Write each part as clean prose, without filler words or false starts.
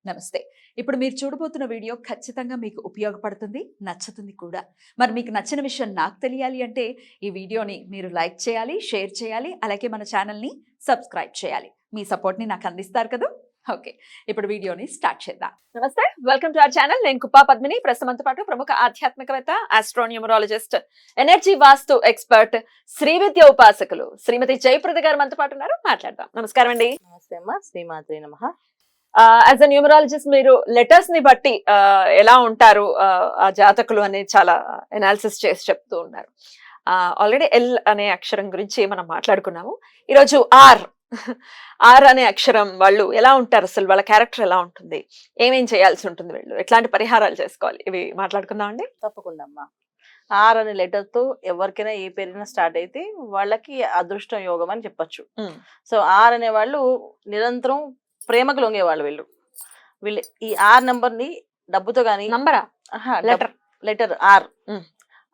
నమస్తే. ఇప్పుడు మీరు చూడబోతున్న వీడియో ఖచ్చితంగా మీకు ఉపయోగపడుతుంది, నచ్చుతుంది కూడా. మరి మీకు నచ్చిన విషయం నాకు తెలియాలి అంటే ఈ వీడియోని మీరు లైక్ చేయాలి, షేర్ చేయాలి, అలాగే మన ఛానల్‌ని సబ్స్క్రైబ్ చేయాలి. మీ సపోర్ట్‌ని నాకు అందిస్తారు కదూ! ఓకే. ఇప్పుడు వీడియోని స్టార్ట్ చేద్దాం. నమస్తే. Welcome to our channel. నేను కుప్పా పద్మిని. ప్రస్తుతంతో పాటు ప్రముఖ ఆధ్యాత్మికవేత్త, ఆస్ట్రోన్యూమరాలజిస్ట్, ఎనర్జీ వాస్తు ఎక్స్పర్ట్, శ్రీ విద్య ఉపాసకులు శ్రీమతి జయప్రద గారు మనతో పాటు ఉన్నారు. మాట్లాడదాం. నమస్కారం అండి. నమస్తే అమ్మా, శ్రీమాత్రే నమః. యాజ్ అ న్యూమరాలజిస్ట్ మీరు లెటర్స్ ని బట్టి ఎలా ఉంటారు ఆ జాతకులు అనేది చాలా ఎనాలిసిస్ చేసి చెప్తూ ఉన్నారు. ఆల్రెడీ ఎల్ అనే అక్షరం గురించి మనం మాట్లాడుకున్నాము. ఈరోజు ఆర్ అనే అక్షరం వాళ్ళు ఎలా ఉంటారు, అసలు వాళ్ళ క్యారెక్టర్ ఎలా ఉంటుంది, ఏమేం చేయాల్సి ఉంటుంది, వీళ్ళు ఎట్లాంటి పరిహారాలు చేసుకోవాలి, ఇవి మాట్లాడుకుందాం అండి. తప్పకుండా అమ్మా. ఆర్ అనే లెటర్ తో ఎవరికైనా ఏ పేరైనా స్టార్ట్ అయితే వాళ్ళకి అదృష్టం యోగం అని చెప్పొచ్చు. సో ఆర్ అనే వాళ్ళు నిరంతరం ప్రేమకు లొంగేవాళ్ళు. వీళ్ళు ఈ ఆర్ నంబర్ ని డబ్బుతో గానీ నంబరా లెటర్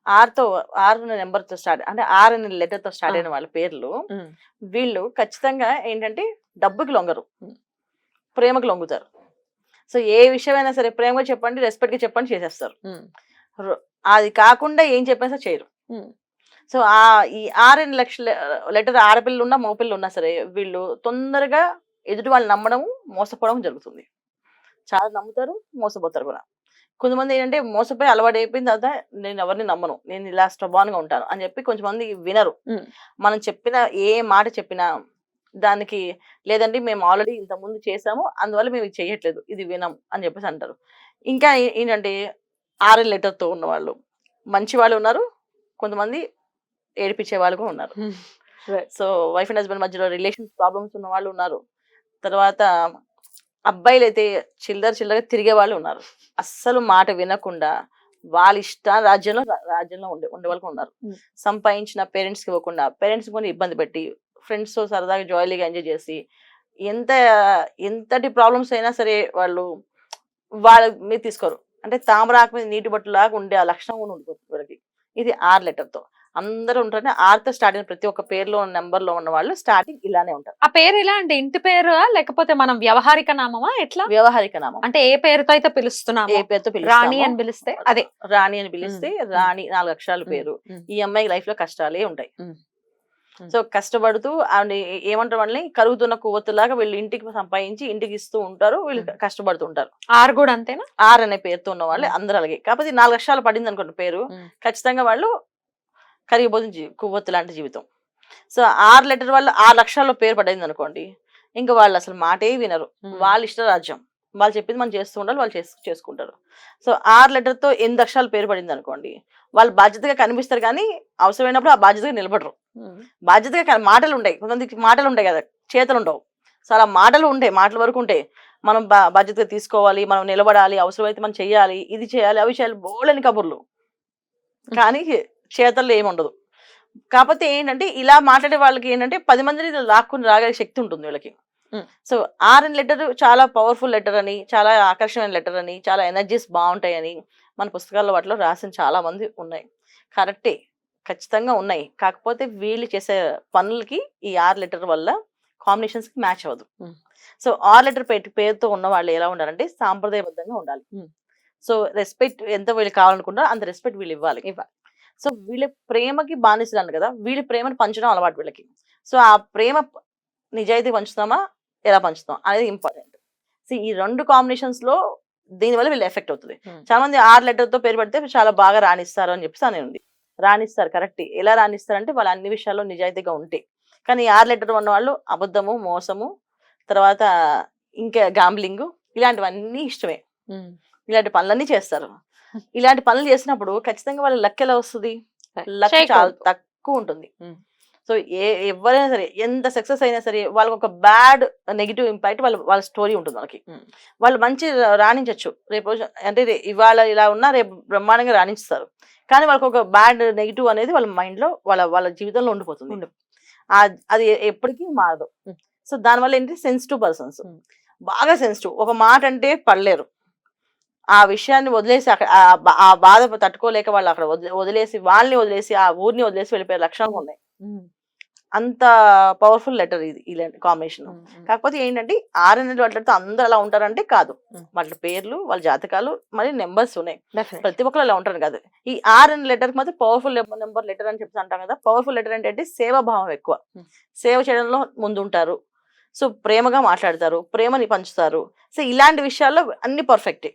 ఆర్ తో ఆర్ అనే నెంబర్ తో స్టార్ట్ అంటే ఆర్ అనే లెటర్ తో స్టార్ట్ అయిన వాళ్ళ పేర్లు వీళ్ళు ఖచ్చితంగా ఏంటంటే డబ్బుకి లొంగరు, ప్రేమకు లొంగుతారు. సో ఏ విషయమైనా సరే ప్రేమగా చెప్పండి, రెస్పెక్ట్ గా చెప్పండి చేసేస్తారు. అది కాకుండా ఏం చెప్పినా చేయరు. సో ఈ ఆర్ అనే లెటర్ ఆడపిల్లలు ఉన్నా మగపిల్లలు ఉన్నా సరే వీళ్ళు తొందరగా ఎదుటి వాళ్ళు నమ్మడం మోసపోవడం జరుగుతుంది. చాలా నమ్ముతారు, మోసపోతారు కూడా. కొంతమంది ఏంటంటే మోసపోయి అలవాటు అయిపోయిన తర్వాత నేను ఎవరిని నమ్మను, నేను ఇలా స్ట్రాంగ్గా ఉంటాను అని చెప్పి కొంతమంది వినరు. మనం చెప్పిన ఏ మాట చెప్పినా దానికి లేదండి మేము ఆల్రెడీ ఇంతకుముందు చేసాము అందువల్ల మేము ఇది చేయట్లేదు, ఇది వినం అని చెప్పేసి అంటారు. ఇంకా ఏంటంటే ఆర్ఎల్ లెటర్తో ఉన్న వాళ్ళు మంచి వాళ్ళు ఉన్నారు, కొంతమంది ఏడిపించే వాళ్ళు కూడా ఉన్నారు. సో వైఫ్ అండ్ హస్బెండ్ మధ్యలో రిలేషన్స్ ప్రాబ్లమ్స్ ఉన్న వాళ్ళు ఉన్నారు. తర్వాత అబ్బాయిలు అయితే చిల్లరగా తిరిగే వాళ్ళు ఉన్నారు. అస్సలు మాట వినకుండా వాళ్ళ ఇష్ట రాజ్యంలో ఉండే వాళ్ళు ఉన్నారు. సంపాదించిన పేరెంట్స్కి ఇవ్వకుండా పేరెంట్స్ కొని ఇబ్బంది పెట్టి ఫ్రెండ్స్ తో సరదాగా జాలీగా ఎంజాయ్ చేసి ఎంతటి ప్రాబ్లమ్స్ అయినా సరే వాళ్ళు వాళ్ళ మీద తీసుకోరు. అంటే తామరాకు మీద నీటి బట్టలాగా ఉండే ఆ లక్షణం కూడా ఉండిపోతుంది వీళ్ళకి. ఇది ఆర్ లెటర్ తో అందరూ ఉంటారు. ఆర్తో స్టార్ట్ అయిన ప్రతి ఒక్క పేరులో నెంబర్ లో ఉన్న వాళ్ళు స్టార్టింగ్ ఇలానే ఉంటారు. ఆ పేరు ఎలా అంటే ఇంటి పేరు లేకపోతే మనం వ్యవహారిక నామమా, ఎట్లా? వ్యవహారిక నామం అంటే ఏ పేరుతో అయితే పిలుస్తున్నాం, ఏ పేరుతో రాణి అని పిలిస్తే అదే రాణి అని పిలిస్తే రాణి 4 అక్షరాల పేరు. ఈ అమ్మాయి లైఫ్ లో కష్టాలే ఉంటాయి. సో కష్టపడుతూ ఏమంటారు వాళ్ళని కరుగుతున్న కొవ్వొత్తులాగా వీళ్ళు ఇంటికి సంపాదించి ఇంటికి ఇస్తూ ఉంటారు, వీళ్ళు కష్టపడుతూ ఉంటారు. ఆర్ కూడా అంతేనా? ఆర్ అనే పేరుతో ఉన్న వాళ్ళు అందరూ అలాగే. కాకపోతే 4 అక్షరాలు పడింది అనుకోండి పేరు, ఖచ్చితంగా వాళ్ళు కరిగిపోతుంది కొవ్వొత్తు లాంటి జీవితం. సో ఆర్ లెటర్ వల్ల 6 లక్షల్లో పేరు పడింది అనుకోండి, ఇంకా వాళ్ళు అసలు మాటే వినరు. వాళ్ళ ఇష్ట రాజ్యం, వాళ్ళు చెప్పింది మనం చేస్తూ ఉండాలి, వాళ్ళు చేసుకుంటారు. సో ఆర్ లెటర్ తో 8 అక్షరాలు పేరు పడింది అనుకోండి, వాళ్ళు బాధ్యతగా కనిపిస్తారు కానీ అవసరమైనప్పుడు ఆ బాధ్యతగా నిలబడరు. బాధ్యతగా మాటలు ఉంటాయి, కొంతమందికి మాటలు ఉంటాయి కదా, చేతలు ఉండవు. సో అలా మాటలు ఉంటాయి, మాటల వరకు ఉంటాయి. మనం బాధ్యతగా తీసుకోవాలి, మనం నిలబడాలి, అవసరమైతే మనం చెయ్యాలి, ఇది చేయాలి, అవి చేయాలి, బోలని కబుర్లు, కానీ చేతల్లో ఏముండదు. కాకపోతే ఏంటంటే ఇలా మాట్లాడే వాళ్ళకి ఏంటంటే 10 మందిని లాక్కుని రాగలిగే శక్తి ఉంటుంది వీళ్ళకి. సో ఆర్ అనే లెటర్ చాలా పవర్ఫుల్ లెటర్ అని, చాలా ఆకర్షణీయ లెటర్ అని, చాలా ఎనర్జీస్ బాగుంటాయని మన పుస్తకాల్లో వాటిలో రాసిన చాలా మంది ఉన్నాయి. కరెక్టే, ఖచ్చితంగా ఉన్నాయి. కాకపోతే వీళ్ళు చేసే పనులకి ఈ ఆర్ లెటర్ వల్ల కాంబినేషన్స్ కి మ్యాచ్ అవ్వదు. సో ఆర్ లెటర్ పేరుతో ఉన్న వాళ్ళు ఎలా ఉండాలంటే సాంప్రదాయబద్ధంగా ఉండాలి. సో రెస్పెక్ట్ ఎంత వీళ్ళు కావాలనుకుంటారో అంత రెస్పెక్ట్ వీళ్ళు ఇవ్వాలి. సో వీళ్ళ ప్రేమకి బానిసలు కదా, వీళ్ళ ప్రేమను పంచడం అలవాటు వీళ్ళకి. సో ఆ ప్రేమ నిజాయితీ పంచుతామా, ఎలా పంచుతాం అనేది ఇంపార్టెంట్. సో ఈ 2 కాంబినేషన్స్ లో దీనివల్ల వీళ్ళు ఎఫెక్ట్ అవుతుంది. చాలా మంది ఆర్ లెటర్ తో పేరు పెడితే చాలా బాగా రాణిస్తారు అని చెప్పేసి అని ఉంది. రాణిస్తారు, కరెక్ట్. ఎలా రాణిస్తారంటే వాళ్ళు అన్ని విషయాల్లో నిజాయితీగా ఉంటే. కానీ ఆర్ లెటర్ ఉన్న వాళ్ళు అబద్ధము, మోసము, తర్వాత ఇంకా గ్యాంబ్లింగ్ ఇలాంటివన్నీ ఇష్టమే. ఇలాంటి పనులన్నీ చేస్తారు. ఇలాంటి పనులు చేసినప్పుడు ఖచ్చితంగా వాళ్ళ లక్ ఎలా వస్తుంది? లక్ చాలా తక్కువ ఉంటుంది. సో ఎవరైనా సరే ఎంత సక్సెస్ అయినా సరే వాళ్ళకి ఒక బ్యాడ్ నెగిటివ్ ఇంపాక్ట్ వాళ్ళ స్టోరీ ఉంటుంది. వాళ్ళకి వాళ్ళు మంచి రాణించవచ్చు, రేపు అంటే ఇవాళ ఇలా ఉన్నా రేపు బ్రహ్మాండంగా రాణిస్తారు, కానీ వాళ్ళకి ఒక బ్యాడ్ నెగిటివ్ అనేది వాళ్ళ మైండ్ లో వాళ్ళ జీవితంలో ఉండిపోతుంది. అది ఎప్పటికీ మారదు. సో దానివల్ల ఏంటి, సెన్సిటివ్ పర్సన్స్, బాగా సెన్సిటివ్, ఒక మాట అంటే పడలేరు. ఆ విషయాన్ని వదిలేసి అక్కడ ఆ బాధ తట్టుకోలేక వాళ్ళు అక్కడ వదిలేసి వాళ్ళని వదిలేసి ఆ ఊరిని వదిలేసి వెళ్ళిపోయే లక్షణాలు ఉన్నాయి. అంత పవర్ఫుల్ లెటర్ ఇది ఈ కాంబినేషన్. కాకపోతే ఏంటంటే ఆర్ అనే వాళ్ళతో అందరూ అలా ఉంటారంటే కాదు. వాళ్ళ పేర్లు, వాళ్ళ జాతకాలు, మరి నెంబర్స్ ఉన్నాయి. ప్రతి ఒక్కరు అలా ఉంటారు కాదు. ఈ ఆర్ అనే లెటర్ మాత్రం పవర్ఫుల్ నెంబర్ లెటర్ అని చెప్తా అంటాం కదా. పవర్ఫుల్ లెటర్ అంటే సేవాభావం ఎక్కువ, సేవ చేయడంలో ముందుంటారు. సో ప్రేమగా మాట్లాడతారు, ప్రేమని పంచుతారు. సో ఇలాంటి విషయాల్లో అన్ని పర్ఫెక్టే.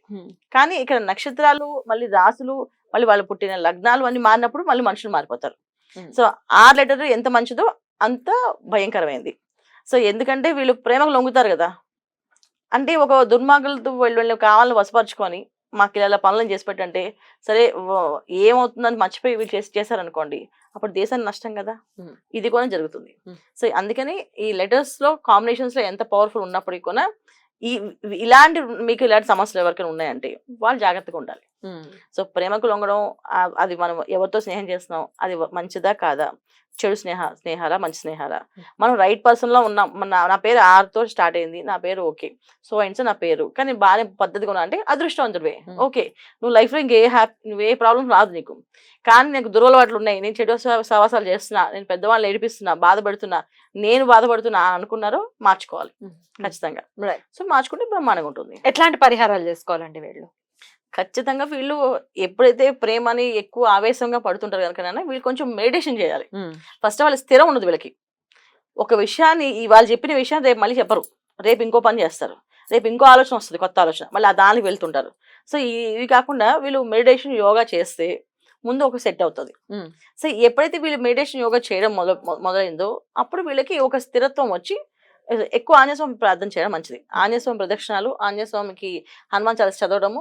కానీ ఇక్కడ నక్షత్రాలు, మళ్ళీ రాసులు, మళ్ళీ వాళ్ళు పుట్టిన లగ్నాలు అన్ని మారినప్పుడు మళ్ళీ మనుషులు మారిపోతారు. సో ఆర్ లెటర్ ఎంత మంచిదో అంత భయంకరమైంది. సో ఎందుకంటే వీళ్ళు ప్రేమకు లొంగుతారు కదా. అంటే ఒక దుర్మార్గులతో వీళ్ళు కావాలని వసపరుచుకొని మాకు ఇలా పనులను చేసి పెట్టంటే సరే ఏమవుతుందని మర్చిపోయి వీళ్ళు చేశారనుకోండి, అప్పుడు దేశానికి నష్టం కదా. ఇది కూడా జరుగుతుంది. సో అందుకని ఈ లెటర్స్ లో కాంబినేషన్స్ లో ఎంత పవర్ఫుల్ ఉన్నప్పటికీ కూడా ఇలాంటి మీకు ఇలాంటి సమస్యలు ఎవరికైనా ఉన్నాయంటే వాళ్ళు జాగ్రత్తగా ఉండాలి. సో ప్రేమకు లొంగడం, అది మనం ఎవరితో స్నేహం చేస్తున్నాం, అది మంచిదా కాదా, చెడు స్నేహాలా మంచి స్నేహాలా, మనం రైట్ పర్సన్ లో ఉన్నాం. నా పేరు ఆర్తో స్టార్ట్ అయింది, నా పేరు ఓకే, సో అండ్ సో నా పేరు, కానీ బాగానే పద్ధతిగా ఉన్నా అంటే అదృష్టవంతుడివే. ఓకే, నువ్వు లైఫ్ లో నువ్వు ఏ ప్రాబ్లం రాదు నీకు. కానీ నాకు దురలవాట్లు ఉన్నాయి, నేను చెడు సవాసాలు చేస్తున్నా, నేను పెద్దవాళ్ళు ఏడిపిస్తున్నా, బాధపడుతున్నా, నేను బాధపడుతున్నా అనుకున్నారో మార్చుకోవాలి ఖచ్చితంగా. సో మార్చుకుంటే బ్రహ్మాండంగా ఉంటుంది. ఎట్లాంటి పరిహారాలు చేసుకోవాలండి వీళ్ళు? ఖచ్చితంగా వీళ్ళు ఎప్పుడైతే ప్రేమని ఎక్కువ ఆవేశంగా పడుతుంటారు కనుక వీళ్ళు కొంచెం మెడిటేషన్ చేయాలి. ఫస్ట్ వాళ్ళు స్థిరం ఉండదు వీళ్ళకి. ఒక విషయాన్ని వాళ్ళు చెప్పిన విషయాన్ని రేపు మళ్ళీ చెప్పరు, రేపు ఇంకో పని చేస్తారు, రేపు ఇంకో ఆలోచన వస్తుంది, కొత్త ఆలోచన, మళ్ళీ ఆ దానికి వెళ్తుంటారు. సో ఇవి కాకుండా వీళ్ళు మెడిటేషన్ యోగా చేస్తే ముందు ఒక సెట్ అవుతుంది. సో ఎప్పుడైతే వీళ్ళు మెడిటేషన్ యోగా చేయడం మొదలైందో అప్పుడు వీళ్ళకి ఒక స్థిరత్వం వచ్చి ఎక్కువ ఆంజనేయ స్వామి ప్రార్థన చేయడం మంచిది. ఆంజనేయ స్వామి ప్రదక్షిణాలు, ఆంజనేయ స్వామికి హనుమాన్ చాలీసా చదవడము,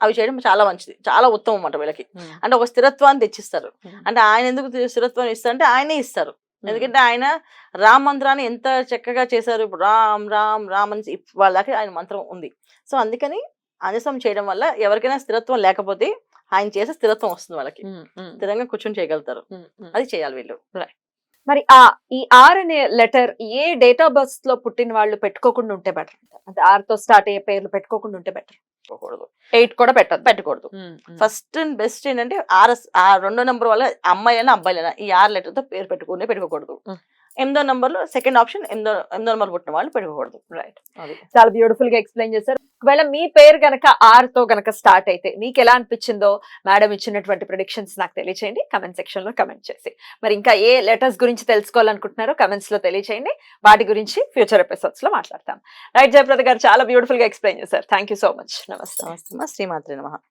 అవి చేయడం చాలా మంచిది, చాలా ఉత్తమం అన్నమాట వీళ్ళకి. అంటే ఒక స్థిరత్వాన్ని తెచ్చిస్తారు. అంటే ఆయన ఎందుకు స్థిరత్వాన్ని ఇస్తారంటే ఆయనే ఇస్తారు. ఎందుకంటే ఆయన రామ్ మంత్రాన్ని ఎంత చక్కగా చేశారు. ఇప్పుడు రామ్ రామ్ రామ్ అని వాళ్ళకి ఆయన మంత్రం ఉంది. సో అందుకని ఆంజనేయం చేయడం వల్ల ఎవరికైనా స్థిరత్వం లేకపోతే ఆయన చేసే స్థిరత్వం వస్తుంది వాళ్ళకి, స్థిరంగా కూర్చొని చేయగలుగుతారు. అది చేయాలి వీళ్ళు. మరి ఈ ఆర్ అనే letter A date of birth లో పుట్టిన వాళ్ళు పెట్టుకోకుండా ఉంటే బెటర్? అంటే ఆర్ తో స్టార్ట్ అయ్యే పేర్లు పెట్టుకోకుండా ఉంటే బెటర్? 8 కూడా పెట్టకూడదు. ఫస్ట్ అండ్ బెస్ట్ ఏంటంటే రెండో నెంబర్ వల్ల అమ్మాయిలైనా అబ్బాయిలైనా ఈ ఆర్ లెటర్ తో పేరు పెట్టుకోకూడదు. 8వ నెంబర్లో సెకండ్ ఆప్షన్ 8వ నెంబర్ పుట్టిన వాళ్ళు పెట్టుకోకూడదు. రైట్, చాలా బ్యూటిఫుల్ గా ఎక్స్ప్లెయిన్ చేశారు. ఒకవేళ మీ పేరు గనక ఆర్ తో గనక స్టార్ట్ అయితే మీకు ఎలా అనిపించిందో మేడం ఇచ్చినటువంటి ప్రిడిక్షన్స్ నాకు తెలియచేయండి కమెంట్ సెక్షన్ లో కమెంట్ చేసి. మరి ఇంకా ఏ లెటర్స్ గురించి తెలుసుకోవాలనుకుంటున్నారో కమెంట్స్ లో తెలియచేయండి, వాటి గురించి ఫ్యూచర్ ఎపిసోడ్స్ లో మాట్లాడతాం. రైట్, జయప్రద గారు చాలా బ్యూటిఫుల్ గా ఎక్స్ప్లెయిన్ చేశారు. Thank you so much. నమస్తే. శ్రీమాత్రే నమః.